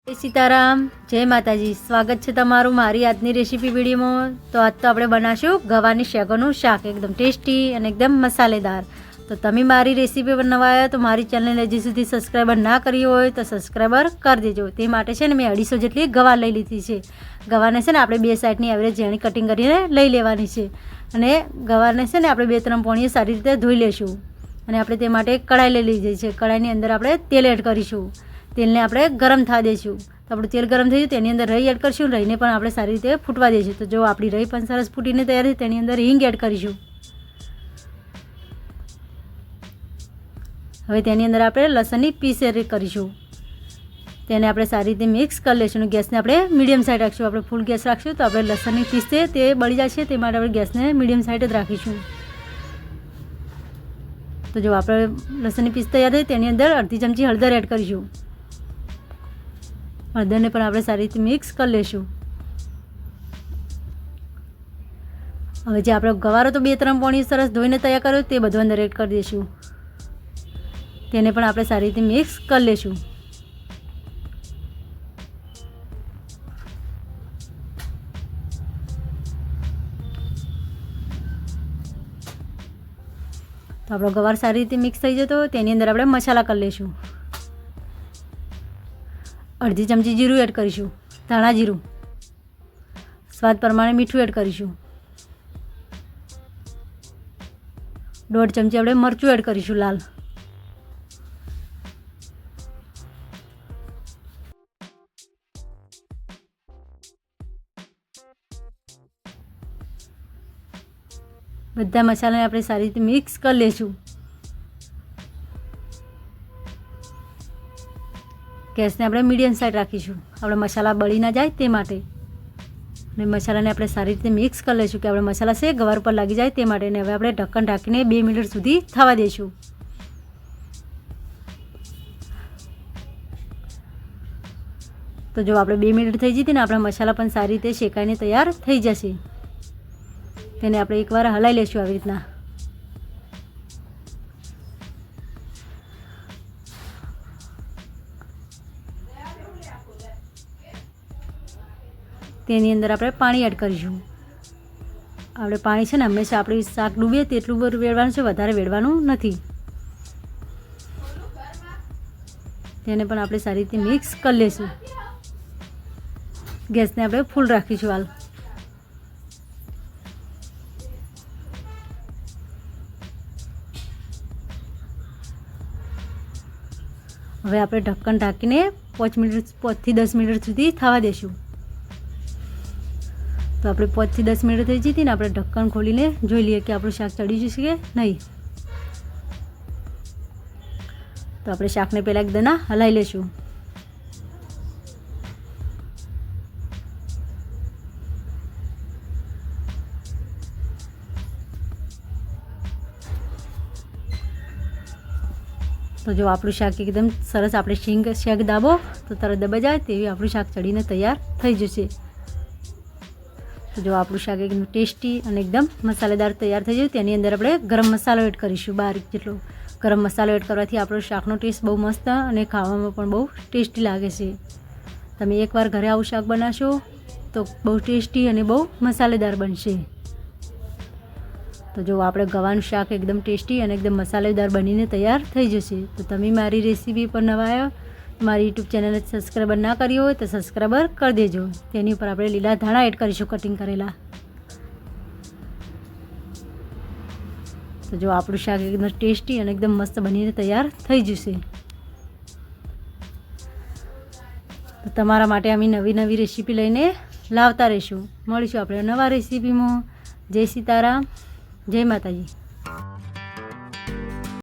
જય સીતારામ, જય માતાજી। સ્વાગત છે તમારું મારી આજની રેસીપી વિડીયોમાં। તો આજ તો આપણે બનાવશું ગવાની શેકોનું શાક, એકદમ ટેસ્ટી અને એકદમ મસાલેદાર। તો તમે મારી રેસીપી પર નવા આવ્યા તો મારી ચેનલને હજી સુધી સબસ્ક્રાઈબર ના કરી હોય તો સબસ્ક્રાઈબર કરી દેજો। તે માટે છે ને મેં 250 જેટલી ગવા લઈ લીધી છે। ગવાને છે ને આપણે બે સાઈડની આવી રીતે ઝીણી કટિંગ કરીને લઈ લેવાની છે અને ગવાને છે ને આપણે 2-3 પોણીએ સારી રીતે ધોઈ લેશું અને આપણે તે માટે એક કઢાઈ લઈ લીધી છે। કઢાઈની અંદર આપણે તેલ એડ કરીશું। તેલને આપણે ગરમ થવા દઈશું। તો આપણું તેલ ગરમ થઈ જાય તેની અંદર રહી એડ કરીશું। રહીને પણ આપણે સારી રીતે ફૂટવા દઈશું। તો જો આપણી રહી પણ સરસ ફૂટીને તૈયાર થઈ તેની અંદર હિંગ એડ કરીશું। હવે તેની અંદર આપણે લસણની પીસ એડ કરીશું। તેને આપણે સારી રીતે મિક્સ કરી લઈશું। ગેસને આપણે મીડિયમ સાઈડ રાખીશું। આપણે ફૂલ ગેસ રાખીશું તો આપણે લસણની પીસ છે તે બળી જશે, તે માટે આપણે ગેસને મીડિયમ સાઈડ જ રાખીશું। તો જો આપણે લસણની પીસ તૈયાર થઈ તેની અંદર અડધી ચમચી હળદર એડ કરીશું। હળદરને પણ આપણે સારી રીતે મિક્સ કરી લઈશું। હવે જે આપણે ગવારો તો 2-3 પોણી સરસ ધોઈને તૈયાર કર્યો તે બધું અંદર એડ કરી દઈશું। તેને પણ આપણે સારી રીતે મિક્સ કરી લઈશું। તો આપણો ગવાર સારી રીતે મિક્સ થઈ જતો તેની અંદર આપણે મસાલા કરી લઈશું। અડધી ચમચી જીરું એડ કરીશું, ધાણા જીરું। સ્વાદ પ્રમાણે મીઠું એડ કરીશું। 1.5 ચમચી આપણે મરચું એડ કરીશું લાલ। બધા મસાલાને આપણે સારી રીતે મિક્સ કરી લઈશું। ગેસને આપણે મીડિયમ સાઈડ રાખીશું, આપણે મસાલા બળી ના જાય તે માટે। અને મસાલાને આપણે સારી રીતે મિક્સ કરી લઈશું કે આપણે મસાલા છે ગવાર પર લાગી જાય તે માટે। હવે આપણે ઢક્કન ઢાંકીને 2 મિનિટ સુધી થવા દઈશું। તો જો આપણે 2 મિનિટ થઈ જતી ને આપણા મસાલા પણ સારી રીતે શેકાઈને તૈયાર થઈ જશે। તેને આપણે એકવાર હલાવી લઈશું આવી રીતના। તેની અંદર આપણે પાણી એડ કરીશું। આપણે પાણી છે ને હંમેશા આપણી શાક ડૂબે તેટલું વેડવાનું છે, વધારે વેડવાનું નથી। તેને પણ આપણે સારી રીતે મિક્સ કરી લઈશું। ગેસને આપણે ફૂલ રાખીશું હાલ। હવે આપણે ઢક્કન ઢાંકીને 5 થી 10 મિનિટ સુધી થવા દઈશું। તો આપણે 5 થી 10 મિનિટ થઈ જતી ને આપણે ઢક્કન ખોલીને જોઈ લઈએ કે આપણું શાક ચડી જશે કે નહીં। તો આપણે શાકને પહેલાં એકદમ હલાવી લઈશું। તો જો આપણું શાક એકદમ સરસ, આપણે શેક દાબો તો તરત દબાઈ જાય તેવી આપણું શાક ચડીને તૈયાર થઈ જશે। તો જો આપણું શાક એકદમ ટેસ્ટી અને એકદમ મસાલેદાર તૈયાર થઈ જાય। તેની અંદર આપણે ગરમ મસાલો એડ કરીશું, બારીક જેટલો ગરમ મસાલો એડ કરવાથી આપણો શાકનો ટેસ્ટ બહુ મસ્ત અને ખાવામાં પણ બહુ ટેસ્ટી લાગે છે। તમે એકવાર ઘરે આવું શાક બનાવશો તો બહુ ટેસ્ટી અને બહુ મસાલેદાર બનશે। તો જો આપણે ગવાનું શાક એકદમ ટેસ્ટી અને એકદમ મસાલેદાર બનીને તૈયાર થઈ જશે। તો તમે મારી રેસીપી પર નવા આવ્યા, મારી યુટ્યુબ ચેનલને સબસ્ક્રાઈબર ના કરી હોય તો સબસ્ક્રાઈબર કરી દેજો। તેની ઉપર આપણે લીલા ધાણા એડ કરીશું કટિંગ કરેલા। તો જો આપણું શાક એકદમ ટેસ્ટી અને એકદમ મસ્ત બનીને તૈયાર થઈ જશે। તો તમારા માટે અમે નવી રેસીપી લઈને લાવતા રહીશું। મળીશું આપણે નવા રેસીપીમાં। જય સીતારામ, જય માતાજી।